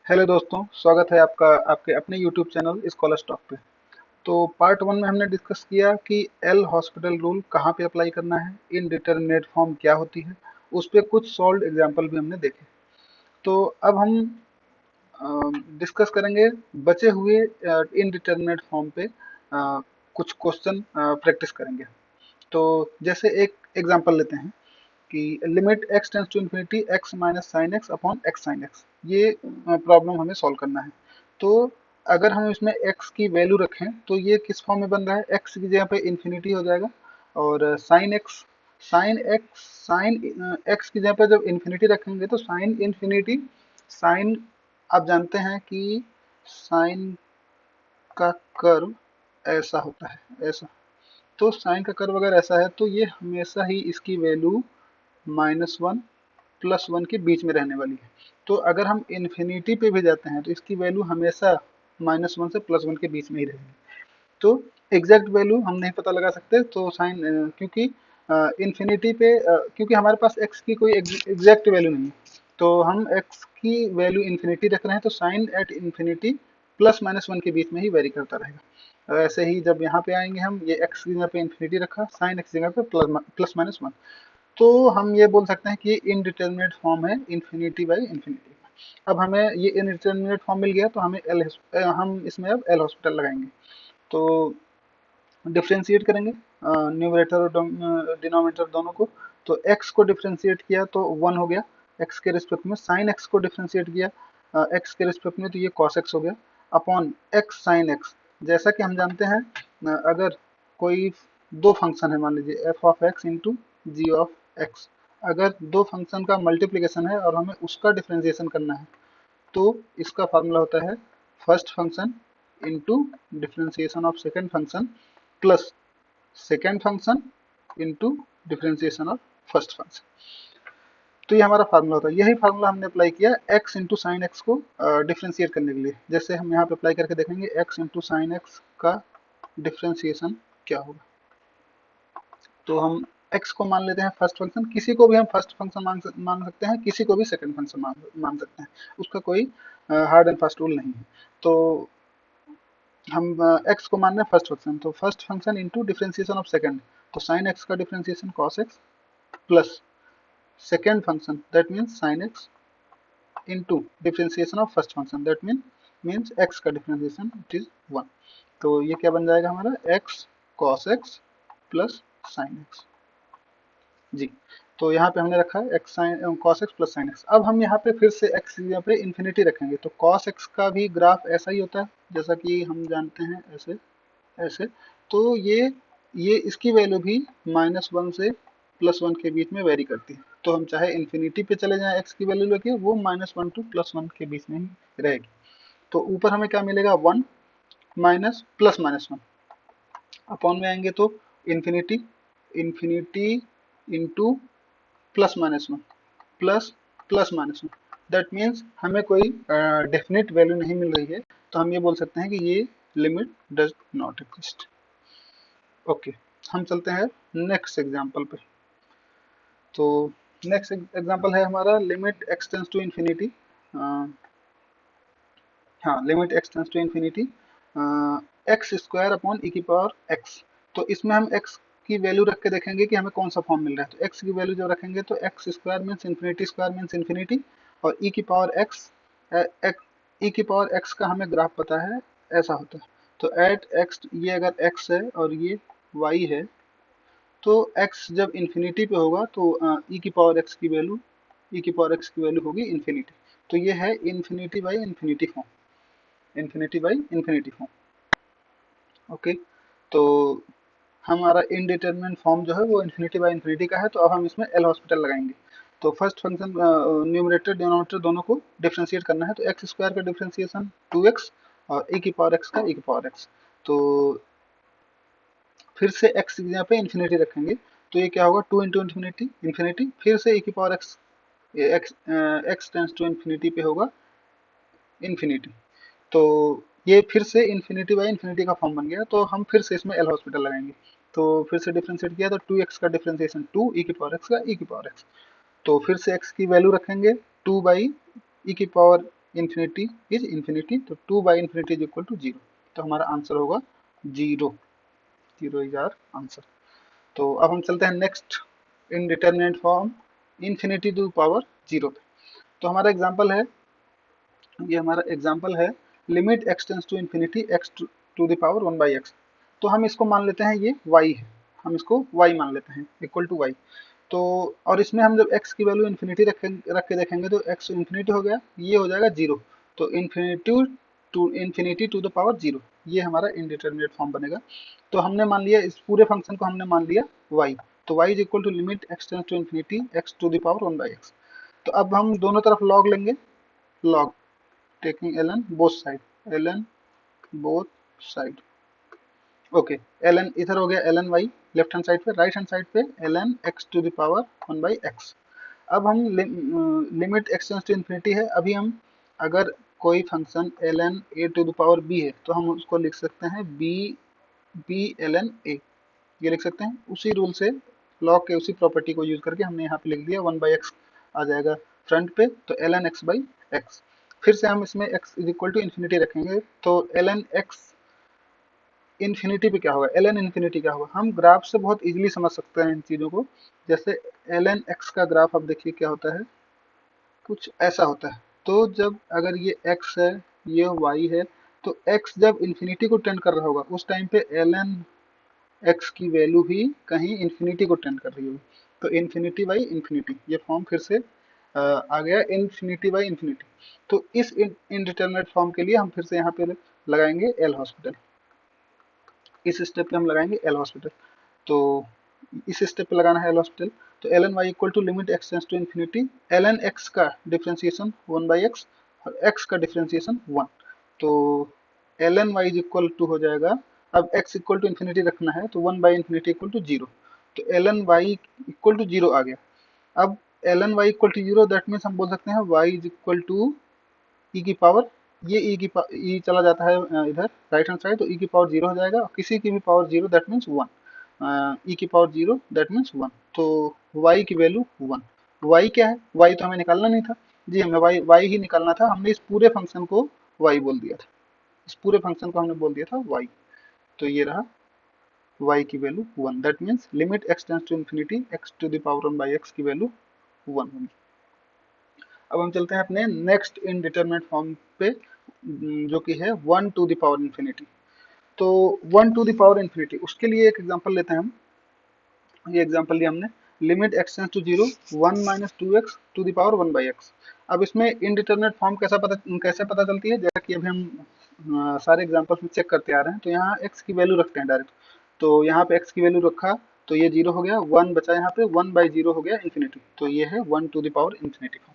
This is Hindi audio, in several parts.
हेलो दोस्तों, स्वागत है आपका आपके अपने YouTube चैनल स्कॉलर स्टॉक पे। तो पार्ट वन में हमने डिस्कस किया कि एल हॉस्पिटल रूल कहाँ पे अप्लाई करना है, इनडिटरमिनेट फॉर्म क्या होती है, उस पे कुछ सॉल्व एग्जांपल भी हमने देखे। तो अब हम डिस्कस करेंगे बचे हुए इनडिटरमिनेट फॉर्म पे कुछ क्वेश्चन प्रैक्टिस करेंगे। तो जैसे एक एग्जांपल लेते हैं कि limit x tends to infinity x minus sine X upon X sine X, ये प्रॉब्लम हमें सॉल्व करना है। तो अगर हम इसमें x की वैल्यू रखें तो ये किस फॉर्म में बन रहा है, x की जगह पे इन्फिनिटी हो जाएगा और साइन x की जगह पे जब इन्फिनिटी रखेंगे तो साइन इन्फिनिटी, साइन आप जानते हैं कि साइन का कर्व ऐसा होता है, ऐसा। तो साइन का कर्व अगर ऐसा है तो ये हमेशा ही इसकी वैल्यू -1 +1 के बीच में रहने वाली है। तो अगर हम इन्फिनिटी पे भी जाते हैं तो इसकी वैल्यू हमेशा -1 से +1 के बीच में ही रहेगी। तो एग्जैक्ट वैल्यू हम नहीं पता लगा सकते, तो साइन क्योंकि इन्फिनिटी पे क्योंकि हमारे पास x की कोई एग्जैक्ट वैल्यू नहीं है, तो हम x की वैल्यू इन्फिनिटी रख रहे हैं तो साइन एट इन्फिनिटी +-1 के बीच में ही वेरी करता रहेगा। ऐसे ही जब यहाँ पे आएंगे हम ये x की जगह पे इन्फिनिटी रखा, साइन x की जगह पे +-1, तो हम ये बोल सकते हैं कि ये इनडिटरमिनेट फॉर्म है इन्फिनिटी बाई इन्फिनिटी का। अब हमें ये इनडिटरमिनेट फॉर्म मिल गया तो हमें हम इसमें अब एल हॉस्पिटल लगाएंगे। तो डिफ्रेंशिएट करेंगे न्यूमरेटर और डिनोमिनेटर दोनों को। तो x को डिफ्रेंशिएट किया तो 1 हो गया x के रिस्पेक्ट में, साइन x को डिफ्रेंशिएट किया x के रिस्पेक्ट में तो ये cos x हो गया अपॉन x साइन x। जैसा कि हम जानते हैं अगर कोई दो फंक्शन है, मान लीजिए f of x into G of x, अगर दो फंक्शन का मल्टीप्लिकेशन है और हमें उसका डिफ्रेंशिएशन करना है तो इसका फार्मूला होता है first function into differentiation of second function plus second function into differentiation of first function. तो ये हमारा फार्मूला होता है। यही फार्मूला हमने अप्लाई किया x इंटू साइन एक्स को डिफ्रेंशिएट करने के लिए। जैसे हम यहाँ पे अप्लाई करके देखेंगे x इंटू साइन एक्स का डिफ्रेंशिएशन क्या होगा। तो हम x को मान लेते हैं फर्स्ट फंक्शन, किसी को भी हम फर्स्ट फंक्शन मान सकते हैं, किसी को भी सेकंड फंक्शन मान सकते हैं, उसका कोई हार्ड एंड फास्ट रूल नहीं है। तो हम x को मान रहे हैं फर्स्ट फंक्शन, तो first function into differentiation of second, तो साइन x का differentiation cos x plus second function that means sign x into differentiation of first function that means x का डिफ्रेंशिएशन इट इज 1। तो ये क्या बन जाएगा हमारा x cos x plus sign x। जी, तो यहाँ पे हमने रखा है x sine cos x plus sine x. अब हम यहाँ पे फिर से एक्स यहाँ पे इन्फिनिटी रखेंगे तो कॉस एक्स का भी ग्राफ ऐसा ही होता है जैसा कि हम जानते हैं, ऐसे ऐसे। तो ये इसकी वैल्यू भी -1 से +1 के बीच में वेरी करती है। तो हम चाहे इन्फिनिटी पे चले जाएं एक्स की वैल्यू लेके, वो -1 टू +1 के बीच में ही रहेगी। तो ऊपर हमें क्या मिलेगा 1 माइनस प्लस -1, अपॉन में आएंगे तो infinity infinity into +-1 plus +-1, that means हमें कोई डेफिनेट वैल्यू नहीं मिल रही है, तो हम ये बोल सकते हैं कि ये limit does not exist. Okay, हम चलते हैं नेक्स्ट एग्जांपल पे। तो नेक्स्ट एग्जांपल है हमारा limit x tends to infinity, हाँ limit x tends to infinity x square upon e की पावर x। तो इसमें हम x की वैल्यू रख के देखेंगे कि हमें कौन सा फॉर्म मिल रहा है। तो x की वैल्यू जब रखेंगे तो x square means infinity, square means infinity, और ई की पावर x, ई की पावर x का हमें ग्राफ पता है, ऐसा होता है। तो एट x, ये अगर x है और ये y है, तो x जब इन्फिनिटी पे होगा तो ई की पावर x की वैल्यू, ई की पावर x की वैल्यू होगी इन्फिनिटी। तो ये है infinity by infinity form, infinity by infinity form. Okay, तो हमारा इनडिटरमिनेट फॉर्म जो है वो इन्फिनिटी बाई इन्फिनिटी का है। तो अब हम इसमें एल हॉस्पिटल लगाएंगे। तो फर्स्ट फंक्शन न्यूमरेटर डिनोमिनेटर दोनों को डिफ्रेंशिएट करना है, तो एक्स स्क्वायर का डिफ्रेंशिएशन 2x और e की पावर x का e की पावर x। तो फिर से x की जगह पे इन्फिनिटी रखेंगे तो ये क्या होगा 2 इंटू इन्फिनिटी इन्फिनिटी, फिर से e की power x, x tends to infinity पे होगा इन्फिनिटी। तो ये फिर से इन्फिनिटी बाई इन्फिनिटी का फॉर्म बन गया। तो हम फिर से इसमें एल हॉस्पिटल लगाएंगे। तो फिर से डिफ्रेंशिएट किया तो 2x का डिफ्रेंशिएशन 2 ई की पावर x का ई की पावर x। तो फिर से x की वैल्यू रखेंगे 2 बाई ई की पावर इन्फिनिटी इज इन्फिनिटी, तो 2 by infinity is equal to 0, तो हमारा आंसर होगा 0, 0 इज आवर आंसर। तो अब हम चलते हैं next indeterminate form infinity to power 0 पे। तो हमारा एग्जांपल है, ये हमारा एग्जांपल है limit x tends to infinity x to the power 1 by X. तो हम इसको मान लेते हैं ये y है, हम इसको y मान लेते हैं इक्वल टू y। तो और इसमें हम जब x की वैल्यू इन्फिनिटी रख के देखेंगे तो x इन्फिनिटी हो गया, ये हो जाएगा 0, तो इन्फिनिटी टू द पावर 0, ये हमारा इनडिटरमिनेट फॉर्म बनेगा। तो हमने मान लिया इस पूरे फंक्शन को हमने मान लिया y, तो y is equal to limit x tends to infinity x to the power 1 by X. तो अब हम दोनों तरफ log लेंगे, log taking ln both side, ln both side, okay ln इधर हो गया ln y left hand side पे, राइट हैंड साइड पे ln x to the power 1 by X. अब हम limit x tends to infinity है, अभी हम अगर कोई function ln a to the power b है तो हम उसको लिख सकते हैं b ln a, ये लिख सकते हैं। उसी रूल से लॉग के उसी प्रॉपर्टी को यूज करके हमने यहाँ पे लिख दिया 1 बाई एक्स आ जाएगा फ्रंट पे, तो ln x बाई एक्स। फिर से हम इसमें x is equal to infinity रखेंगे, तो ln x इन्फिनिटी पे क्या होगा, ln इन्फिनिटी क्या होगा, हम ग्राफ से बहुत इजीली समझ सकते हैं इन चीज़ों को। जैसे ln x का ग्राफ अब देखिए क्या होता है, कुछ ऐसा होता है। तो जब अगर ये x है, ये y है, तो x जब इन्फिनिटी को टेंड कर रहा होगा उस टाइम पे ln x की वैल्यू भी कहीं इन्फिनिटी को टेंड कर रही होगी, तो इन्फिनिटी बाई इन्फिनिटी, ये फॉर्म फिर से आ गया इन्फिनिटी बाई इन्फिनिटी। तो इस इनडिटरमिनेट फॉर्म के लिए हम फिर से यहाँ पे लगाएंगे एल हॉस्पिटल, इस स्टेप पे हम लगाएंगे एल हॉस्पिटल। तो इस स्टेप पे लगाना है एल हॉस्पिटल, तो L N Y equal to limit X tends to infinity, L N X का डिफ्रेंसिएशन 1 बाई एक्स और एक्स का डिफ्रेंसिएशन 1, तो L N Y is equal to हो जाएगा, अब एक्स इक्वल टू इन्फिनिटी रखना है तो 1 बाई इन्फिनिटी इक्वल टू 0, तो L N Y equal to 0 आ गया। अब L N Y equal to 0 that means हम बोल सकते हैं Y is equal to E की पावर, ये ई चला जाता है इधर राइट हैंड साइड, तो ई की पावर 0 हो जाएगा, किसी की भी पावर 0 दैट मीन्स 1, ई की पावर 0 दैट मीन्स 1, तो y की वैल्यू 1। y क्या है, y तो हमें निकालना नहीं था जी, हमें y ही निकालना था, हमने इस पूरे फंक्शन को y बोल दिया था, इस पूरे फंक्शन को हमने बोल दिया था y, तो ये रहा y की value 1, that means limit x tends to infinity x to the power 1 by x की वैल्यू 1 होगी। अब हम चलते हैं अपने नेक्स्ट इनडिटरमिनेट फॉर्म पे, जो कि है 1 टू द पावर इन्फिनिटी। तो 1 टू द पावर इन्फिनिटी, उसके लिए एक एग्जांपल लेते हैं हम, ये एग्जांपल लिया हमने limit x tends to 0 1 minus 2x to the power 1 by X. अब इसमें इनडिटरमिनेट फॉर्म कैसे पता चलती है, जैसा कि अभी हम सारे एग्जांपल्स में चेक करते आ रहे हैं, तो यहाँ x की वैल्यू रखते हैं डायरेक्ट, तो यहाँ पे x की वैल्यू रखा तो ये 0 हो गया, 1 बचा यहाँ पे, 1 बाई 0 हो गया इन्फिनिटी, तो ये है 1 to the power infinity form.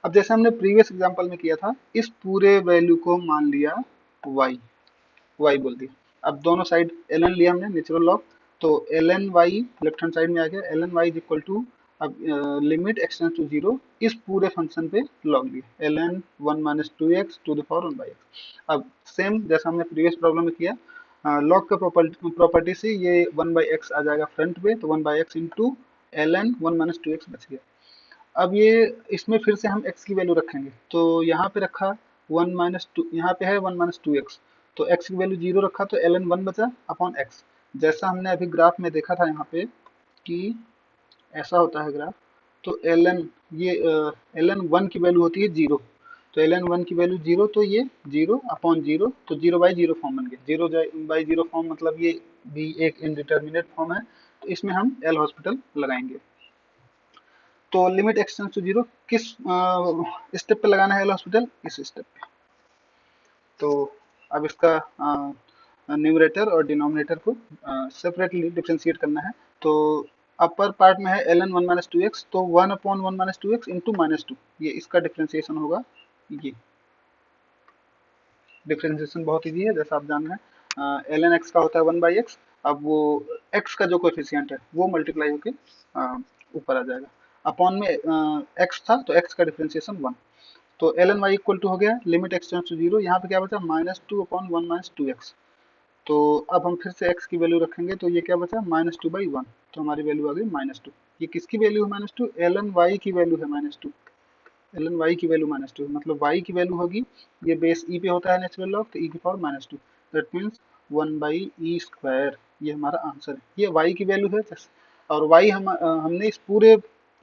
अब जैसे हमने प्रीवियस एग्जांपल में किया था, इस पूरे वैल्यू को मान लिया y बोल दिया। अब दोनों साइड ln लिया हमने नेचुरल लॉग, तो ln y left hand side में आ गया, ln y is equal to, अब लिमिट x टेंड्स टू 0 इस पूरे फंक्शन पे लॉग लिया ln 1 minus 2x to the power 1 by X. अब सेम जैसा हमने प्रीवियस प्रॉब्लम में किया, लॉग का प्रॉपर्टी से ये 1 बाई एक्स आ जाएगा फ्रंट पे, तो 1 by x into ln 1 minus 2x बच गया। अब ये इसमें फिर से हम x की वैल्यू रखेंगे, तो यहाँ पे रखा 1 माइनस टू, यहाँ पे है 1 माइनस 2x, तो x की वैल्यू 0 रखा तो ln 1 बचा अपॉन x। जैसा हमने अभी ग्राफ में देखा था यहाँ पे कि ऐसा होता है ग्राफ, तो ln ये ln 1 की वैल्यू होती है 0, तो ln 1 की वैल्यू 0, तो ये 0 अपॉन 0, तो 0 बाई 0 फॉर्म बन गया, 0 बाई 0 फॉर्म मतलब ये भी एक इनडिटरमिनेट फॉर्म है, तो इसमें हम एल हॉस्पिटल लगाएंगे। तो लिमिट x टेंड्स टू 0 किस स्टेप पे लगाना है एल हॉस्पिटल, इस स्टेप पे। तो अब इसका न्यूमरेटर और डिनोमिनेटर को सेपरेटली डिफ्रेंशिएट करना है, तो अपर पार्ट में है ln 1 माइनस 2x, तो 1 upon 1 minus 2x into minus 2, ये इसका डिफ्रेंशिएशन होगा। ये डिफ्रेंशिएशन बहुत ईजी है, जैसा आप जान रहे हैं, ln x का होता है 1 बाई एक्स, अब वो x का जो कोएफिशिएंट है वो मल्टीप्लाई होके ऊपर आ जाएगा, अपॉन में x था तो x का डिफ्रेंशिएशन 1, तो ln y इक्वल टू हो गया लिमिट x टेंड्स टू 0, यहाँ पे क्या बचा माइनस 2 अपॉन 1 माइनस 2x, तो अब हम फिर से x की वैल्यू रखेंगे, तो ये क्या बचा माइनस 2 बाई 1, तो हमारी वैल्यू आ गई माइनस 2। ये किसकी वैल्यू है माइनस 2, ln y की वैल्यू है माइनस 2, ln y की वैल्यू -2, मतलब y की वैल्यू होगी, ये बेस e पे होता है नेचुरल लॉग, तो e की पावर -2, दैट मीन्स 1/e²। ये हमारा आंसर है, ये y की वैल्यू है। और y हमने इस पूरे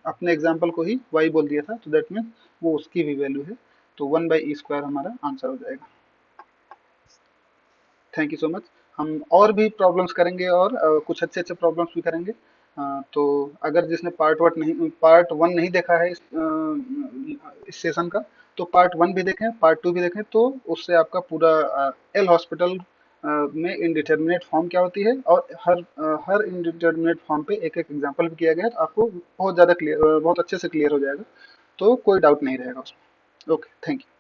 अपने एग्जाम्पल को ही y बोल दिया था, तो दैट मीन्स वो उसकी भी वैल्यू है, तो 1/e² हमारा आंसर हो जाएगा। Thank you so much. हम और भी प्रॉब्लम्स करेंगे, और कुछ अच्छे अच्छे प्रॉब्लम्स भी करेंगे। तो अगर जिसने पार्ट वन नहीं देखा है इस सेशन का, तो पार्ट वन भी देखें, पार्ट टू भी देखें, तो उससे आपका पूरा एल हॉस्पिटल में इनडिटर्मिनेट फॉर्म क्या होती है, और हर इनडिटर्मिनेट फॉर्म पे एक एक एग्जांपल भी किया गया है, तो आपको बहुत ज़्यादा क्लियर, बहुत अच्छे से क्लियर हो जाएगा, तो कोई डाउट नहीं रहेगा उसमें। Okay, thank you.